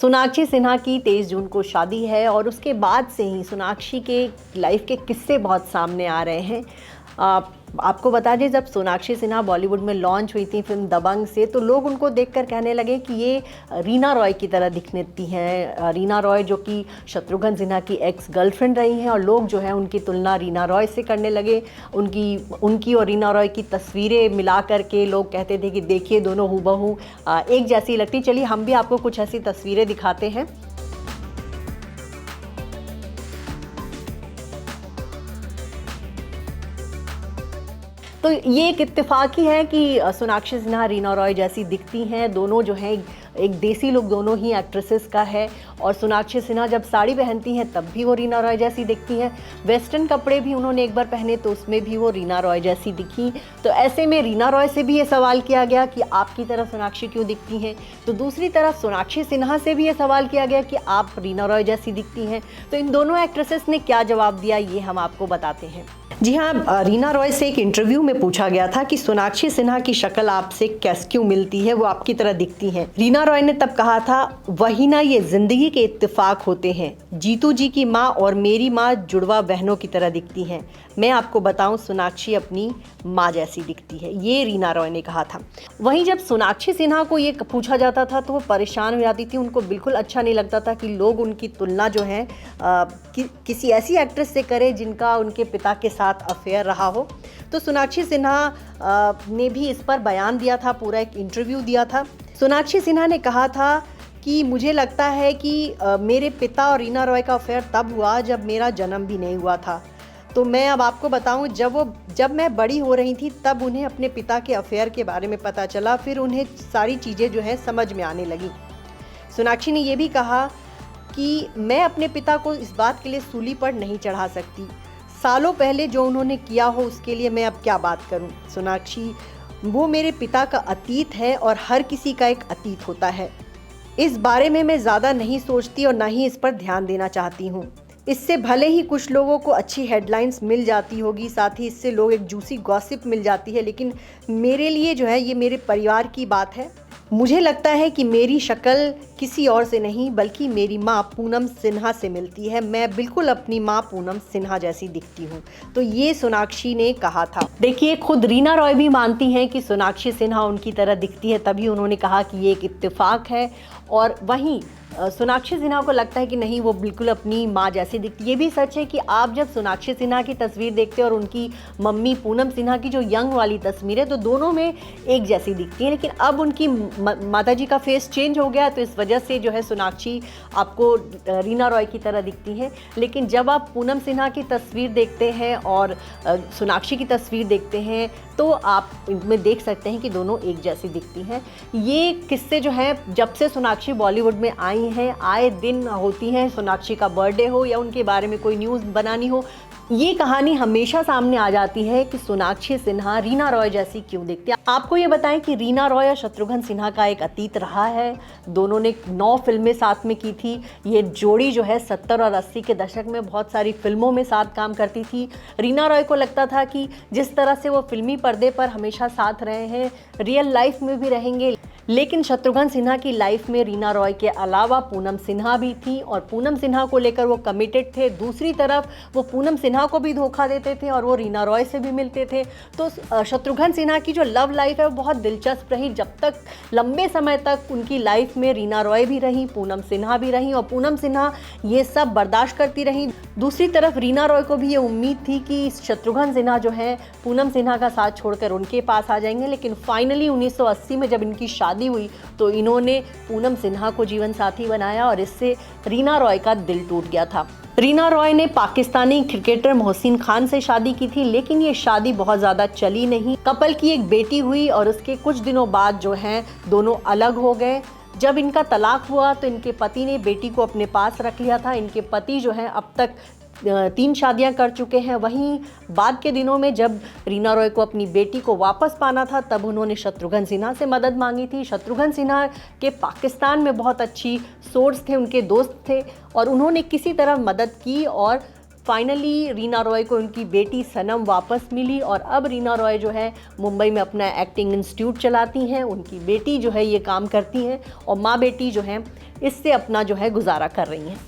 सोनाक्षी सिन्हा की 23 जून को शादी है और उसके बाद से ही सोनाक्षी के लाइफ के किस्से बहुत सामने आ रहे हैं। आपको बता दें, जब सोनाक्षी सिन्हा बॉलीवुड में लॉन्च हुई थी फिल्म दबंग से, तो लोग उनको देखकर कहने लगे कि ये रीना रॉय की तरह दिखती हैं। रीना रॉय जो कि शत्रुघ्न सिन्हा की एक्स गर्लफ्रेंड रही हैं, और लोग जो है उनकी तुलना रीना रॉय से करने लगे। उनकी और रीना रॉय की तस्वीरें मिला करके लोग कहते थे कि देखिए दोनों हूबहू एक जैसी लगती। चलिए हम भी आपको कुछ ऐसी तस्वीरें दिखाते हैं। तो ये एक इत्तेफाक ही है कि सोनाक्षी सिन्हा रीना रॉय जैसी दिखती हैं। दोनों जो हैं एक देसी लुक दोनों ही एक्ट्रेसेस का है, और सोनाक्षी सिन्हा जब साड़ी पहनती हैं तब भी वो रीना रॉय जैसी दिखती हैं। वेस्टर्न कपड़े भी उन्होंने एक बार पहने तो उसमें भी वो रीना रॉय जैसी दिखी। तो ऐसे में रीना रॉय से भी ये सवाल किया गया कि आपकी तरह सोनाक्षी क्यों दिखती हैं, तो दूसरी तरफ सोनाक्षी सिन्हा से भी ये सवाल किया गया कि आप रीना रॉय जैसी दिखती हैं। तो इन दोनों एक्ट्रेसेस ने क्या जवाब दिया ये हम आपको बताते हैं। जी हाँ, रीना रॉय से एक इंटरव्यू में पूछा गया था कि सोनाक्षी सिन्हा की शक्ल आपसे कैसे क्यों मिलती है, वो आपकी तरह दिखती हैं। रीना रॉय ने तब कहा था, वही ना, ये जिंदगी के इत्तेफाक होते हैं। जीतू जी की माँ और मेरी माँ जुड़वा बहनों की तरह दिखती हैं। मैं आपको बताऊं, सोनाक्षी अपनी माँ जैसी दिखती है, ये रीना रॉय ने कहा था। वहीं जब सोनाक्षी सिन्हा को ये पूछा जाता था तो वो परेशान हो जाती थी। उनको बिल्कुल अच्छा नहीं लगता था कि लोग उनकी तुलना जो है किसी ऐसी एक्ट्रेस से करें जिनका उनके पिता के साथ अफेयर रहा हो। तो सोनाक्षी सिन्हा ने भी इस पर बयान दिया था, पूरा एक इंटरव्यू दिया था। सोनाक्षी सिन्हा ने कहा था कि मुझे लगता है कि मेरे पिता और रीना रॉय का अफेयर तब हुआ जब मेरा जन्म भी नहीं हुआ था। तो मैं अब आपको बताऊं, जब मैं बड़ी हो रही थी तब उन्हें अपने पिता के अफेयर के बारे में पता चला, फिर उन्हें सारी चीज़ें जो है समझ में आने लगी। सोनाक्षी ने यह भी कहा कि मैं अपने पिता को इस बात के लिए सूली पर नहीं चढ़ा सकती। सालों पहले जो उन्होंने किया हो उसके लिए मैं अब क्या बात करूं। सोनाक्षी, वो मेरे पिता का अतीत है और हर किसी का एक अतीत होता है। इस बारे में मैं ज़्यादा नहीं सोचती और ना ही इस पर ध्यान देना चाहती हूँ। इससे भले ही कुछ लोगों को अच्छी हेडलाइंस मिल जाती होगी, साथ ही इससे लोग एक जूसी गॉसिप मिल जाती है, लेकिन मेरे लिए जो है ये मेरे परिवार की बात है। मुझे लगता है कि मेरी शक्ल किसी और से नहीं बल्कि मेरी माँ पूनम सिन्हा से मिलती है। मैं बिल्कुल अपनी माँ पूनम सिन्हा जैसी दिखती हूँ। तो ये सोनाक्षी ने कहा था। देखिए, खुद रीना रॉय भी मानती हैं कि सोनाक्षी सिन्हा उनकी तरह दिखती है, तभी उन्होंने कहा कि ये एक इत्तेफाक है। और वहीं सोनाक्षी सिन्हा को लगता है कि नहीं, वो बिल्कुल अपनी माँ जैसी दिखती है। ये भी सच है कि आप जब सोनाक्षी सिन्हा की तस्वीर देखते हैं और उनकी मम्मी पूनम सिन्हा की जो यंग वाली तस्वीर है, तो दोनों में एक जैसी दिखती है। लेकिन अब उनकी माताजी का फेस चेंज हो गया, तो इस वजह से जो है सोनाक्षी आपको रीना रॉय की तरह दिखती हैं। लेकिन जब आप पूनम सिन्हा की तस्वीर देखते हैं और सोनाक्षी की तस्वीर देखते हैं तो आप इनमें देख सकते हैं कि दोनों एक जैसी दिखती हैं। ये किस्से जो हैं जब से सोनाक्षी बॉलीवुड में आई हैं, आए दिन होती हैं। सोनाक्षी का बर्थडे हो या उनके बारे में कोई न्यूज़ बनानी हो, ये कहानी हमेशा सामने आ जाती है कि सोनाक्षी सिन्हा रीना रॉय जैसी क्यों दिखती है। आपको ये बताएं कि रीना रॉय और शत्रुघ्न सिन्हा का एक अतीत रहा है। दोनों ने 9 फिल्में साथ में की थी। ये जोड़ी जो है 70 और 80 के दशक में बहुत सारी फिल्मों में साथ काम करती थी। रीना रॉय को लगता था कि जिस तरह से वो फिल्मी पर्दे पर हमेशा साथ रहे हैं, रियल लाइफ में भी रहेंगे। लेकिन शत्रुघ्न सिन्हा की लाइफ में रीना रॉय के अलावा पूनम सिन्हा भी थी, और पूनम सिन्हा को लेकर वो कमिटेड थे। दूसरी तरफ वो पूनम सिन्हा को भी धोखा देते थे और वो रीना रॉय से भी मिलते थे। तो शत्रुघ्न सिन्हा की जो लव लाइफ है वो बहुत दिलचस्प रही। जब तक लंबे समय तक उनकी लाइफ में रीना रॉय भी रही, पूनम सिन्हा भी रही, और पूनम सिन्हा ये सब बर्दाश्त करती रही। दूसरी तरफ रीना रॉय को भी ये उम्मीद थी कि शत्रुघ्न सिन्हा जो है पूनम सिन्हा का साथ छोड़कर उनके पास आ जाएंगे। लेकिन फाइनली 1980 में जब इनकी शादी हुई तो इन्होंने पूनम सिन्हा को जीवन साथी बनाया, और इससे रीना रॉय का दिल टूट गया था। रीना रॉय ने पाकिस्तानी क्रिकेटर मोहसिन खान से शादी की थी, लेकिन ये शादी बहुत ज़्यादा चली नहीं। कपल की एक बेटी हुई और उसके कुछ दिनों बाद जो है दोनों अलग हो गए। जब इनका तलाक हुआ तो इनके पति ने बेटी को अपने पास रख लिया था। इनके पति जो है अब तक 3 शादियां कर चुके हैं। वहीं बाद के दिनों में जब रीना रॉय को अपनी बेटी को वापस पाना था तब उन्होंने शत्रुघ्न सिन्हा से मदद मांगी थी। शत्रुघ्न सिन्हा के पाकिस्तान में बहुत अच्छी सोर्स थे, उनके दोस्त थे, और उन्होंने किसी तरह मदद की और फाइनली रीना रॉय को उनकी बेटी सनम वापस मिली। और अब रीना रॉय जो है मुंबई में अपना एक्टिंग इंस्टीट्यूट चलाती हैं। उनकी बेटी जो है ये काम करती हैं और माँ बेटी जो हैं इससे अपना जो है गुजारा कर रही हैं।